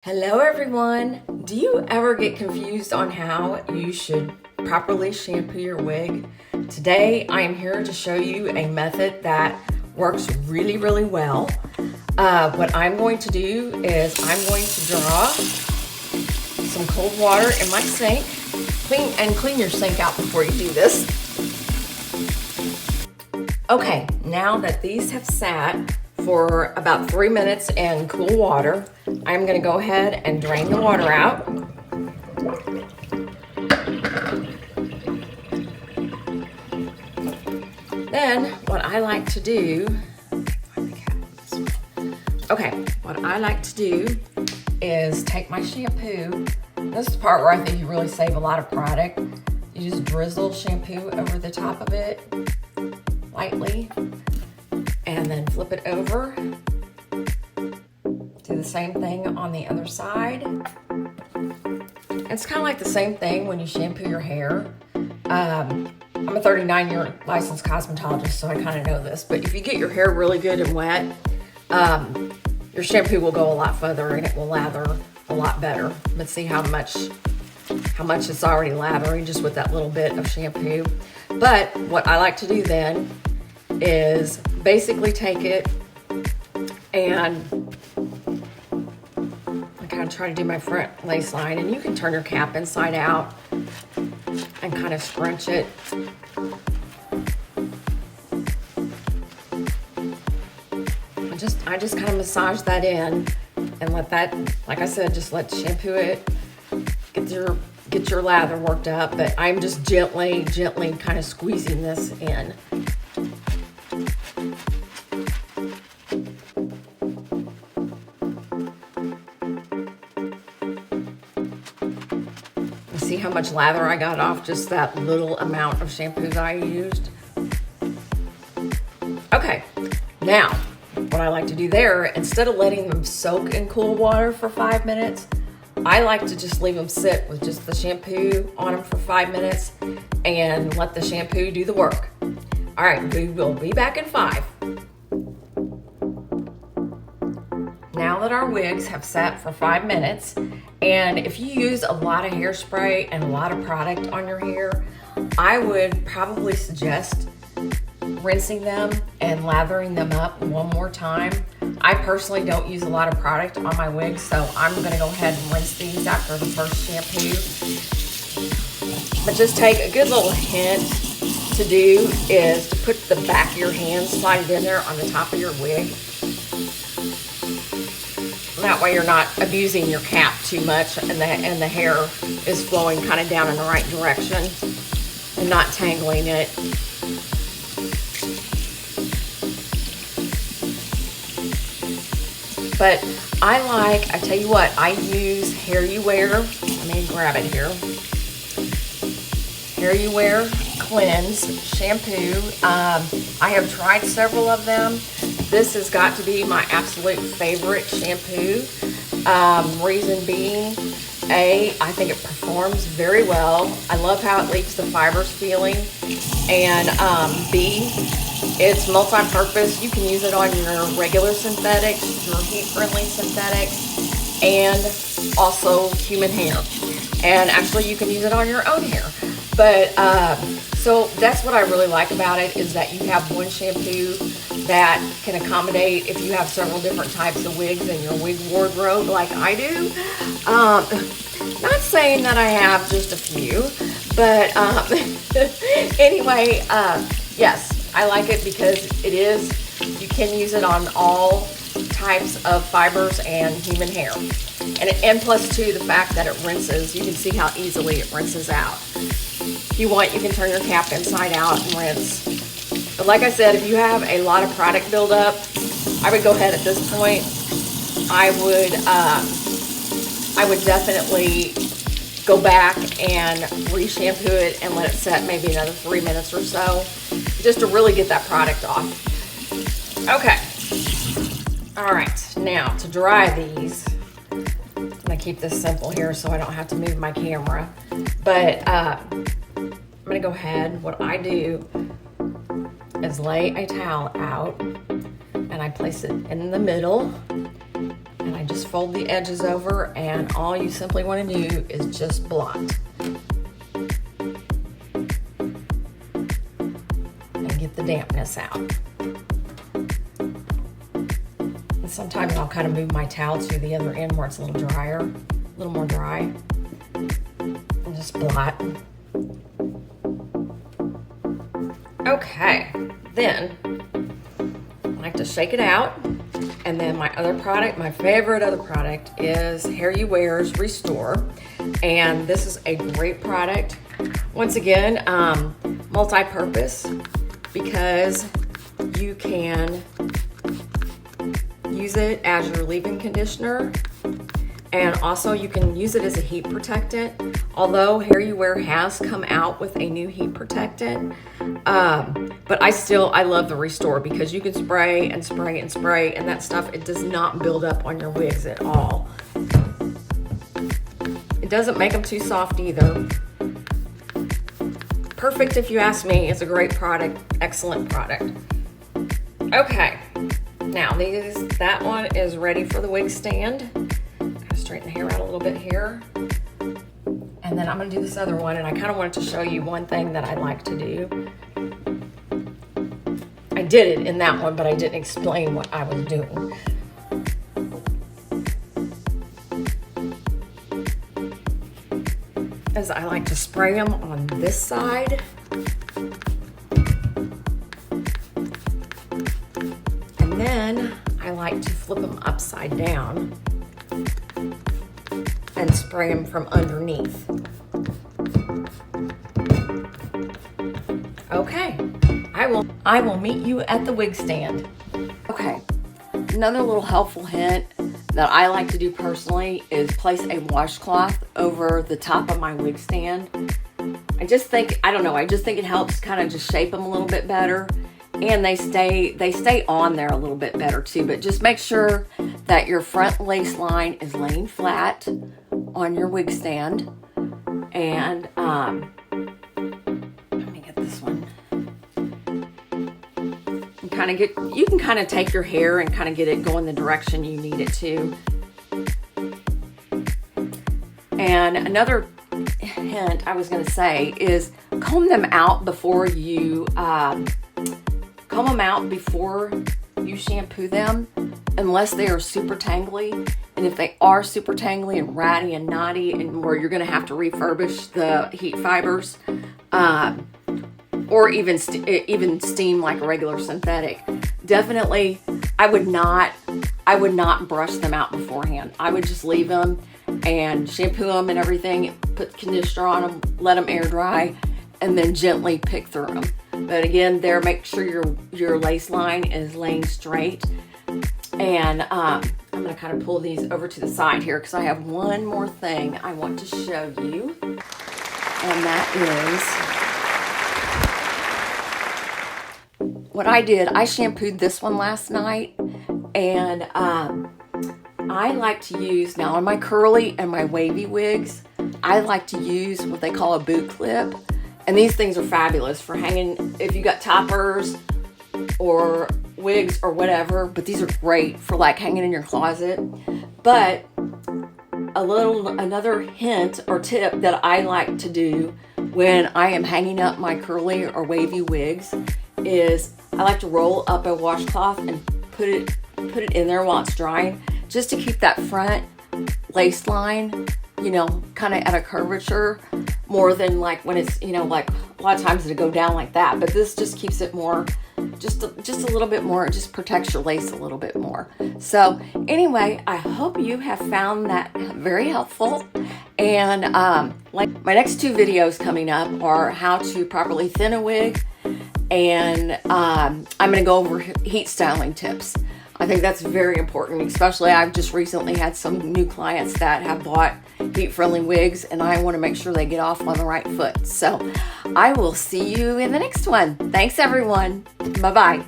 Hello everyone! Do you ever get confused on how you should properly shampoo your wig? Today I am here to show you a method that works really well. What I'm going to do is I'm going to draw some cold water in my sink. Clean your sink out before you do this. Okay, now that these have sat for about 3 minutes in cool water, I'm going to go ahead and drain the water out. Then what I like to do, is take my shampoo. This is the part where I think you really save a lot of product. You just drizzle shampoo over the top of it lightly, and then flip it over. Do the same thing on the other side. It's kind of like the same thing when you shampoo your hair. I'm a 39-year licensed cosmetologist, so I kind of know this, but if you get your hair really good and wet, your shampoo will go a lot further and it will lather a lot better. But see how much it's already lathering just with that little bit of shampoo. But what I like to do then is basically take it and I kind of try to do my front lace line, and you can turn your cap inside out and kind of scrunch it. I just kind of massage that in and let that, like I said, just let shampoo it, get your lather worked up, but I'm just gently kind of squeezing this in. See how much lather I got off just that little amount of shampoo that I used? Okay, now what I like to do there, instead of letting them soak in cool water for 5 minutes, I like to just leave them sit with just the shampoo on them for 5 minutes and let the shampoo do the work. All right, we will be back in 5. Now that our wigs have sat for 5 minutes, and if you use a lot of hairspray and a lot of product on your hair, I would probably suggest rinsing them and lathering them up one more time. I personally don't use a lot of product on my wigs, so I'm going to go ahead and rinse these after the first shampoo. But just take a good little hint to do is to put the back of your hand, slide it in there on the top of your wig. That way you're not abusing your cap too much and the hair is flowing kind of down in the right direction and not tangling it. But I tell you what, I use Hair You Wear. Let me grab it here. Hair You Wear Cleanse Shampoo. I have tried several of them. This has got to be my absolute favorite shampoo. Reason being, A, I think it performs very well. I love how it leaves the fibers feeling. And B, it's multi-purpose. You can use it on your regular synthetics, your heat-friendly synthetics, and also human hair. And actually, you can use it on your own hair. But so that's what I really like about it, is that you have one shampoo that can accommodate if you have several different types of wigs in your wig wardrobe like I do. Not saying that I have just a few, but anyway, yes, I like it because you can use it on all types of fibers and human hair. And plus too, the fact that it rinses, you can see how easily it rinses out. If you want, you can turn your cap inside out and rinse. But like I said, if you have a lot of product buildup, I would go ahead at this point. I would definitely go back and re-shampoo it and let it set maybe another 3 minutes or so, just to really get that product off. Okay. All right, now to dry these, I'm gonna keep this simple here so I don't have to move my camera, but I'm gonna go ahead, what I do is lay a towel out and I place it in the middle and I just fold the edges over, and all you simply want to do is just blot. And get the dampness out. And sometimes I'll kind of move my towel to the other end where it's a little drier, a little more dry. And just blot. Okay, then I like to shake it out. And then my other product, my favorite other product, is Hair You Wear's Restore. And this is a great product. Once again, multi-purpose, because you can use it as your leave-in conditioner, and also you can use it as a heat protectant. Although Hair You Wear has come out with a new heat protectant, but I love the Restore, because you can spray and spray and spray, and that stuff, it does not build up on your wigs at all. It doesn't make them too soft either. Perfect if you ask me. It's a great product, excellent product. Okay, now that one is ready for the wig stand. Kind of straighten the hair out a little bit here. And then I'm gonna do this other one, and I kind of wanted to show you one thing that I like to do. I did it in that one, but I didn't explain what I was doing. As I like to spray them on this side. And then I like to flip them upside down and spray them from underneath. Okay, I will meet you at the wig stand. Okay, another little helpful hint that I like to do personally is place a washcloth over the top of my wig stand. I just think it helps kind of just shape them a little bit better, and they stay on there a little bit better too. But just make sure that your front lace line is laying flat on your wig stand. And let me get this one. You can kind of take your hair and kind of get it going the direction you need it to. And another hint I was going to say is comb them out before you shampoo them, unless they are super tangly. And if they are super tangly and ratty and knotty, and where you're going to have to refurbish the heat fibers, or even steam like a regular synthetic, definitely I would not brush them out beforehand. I would just leave them and shampoo them and everything, put conditioner on them, let them air dry, and then gently pick through them. But again, make sure your lace line is laying straight. And I'm going to kind of pull these over to the side here, because I have one more thing I want to show you, and that is what I did. I shampooed this one last night, and I like to use, now on my curly and my wavy wigs, I like to use what they call a boot clip. And these things are fabulous for hanging, if you got toppers or wigs or whatever, but these are great for like hanging in your closet. But another hint or tip that I like to do when I am hanging up my curly or wavy wigs is I like to roll up a washcloth and put it in there while it's drying, just to keep that front lace line, kind of at a curvature, more than like when it's, like a lot of times it'll go down like that. But this just keeps it more, just a little bit more. It just protects your lace a little bit more. So anyway, I hope you have found that very helpful. And like my next two videos coming up are how to properly thin a wig, and I'm going to go over heat styling tips. I think that's very important, especially I've just recently had some new clients that have bought heat-friendly wigs, and I want to make sure they get off on the right foot. So I will see you in the next one. Thanks, everyone. Bye-bye.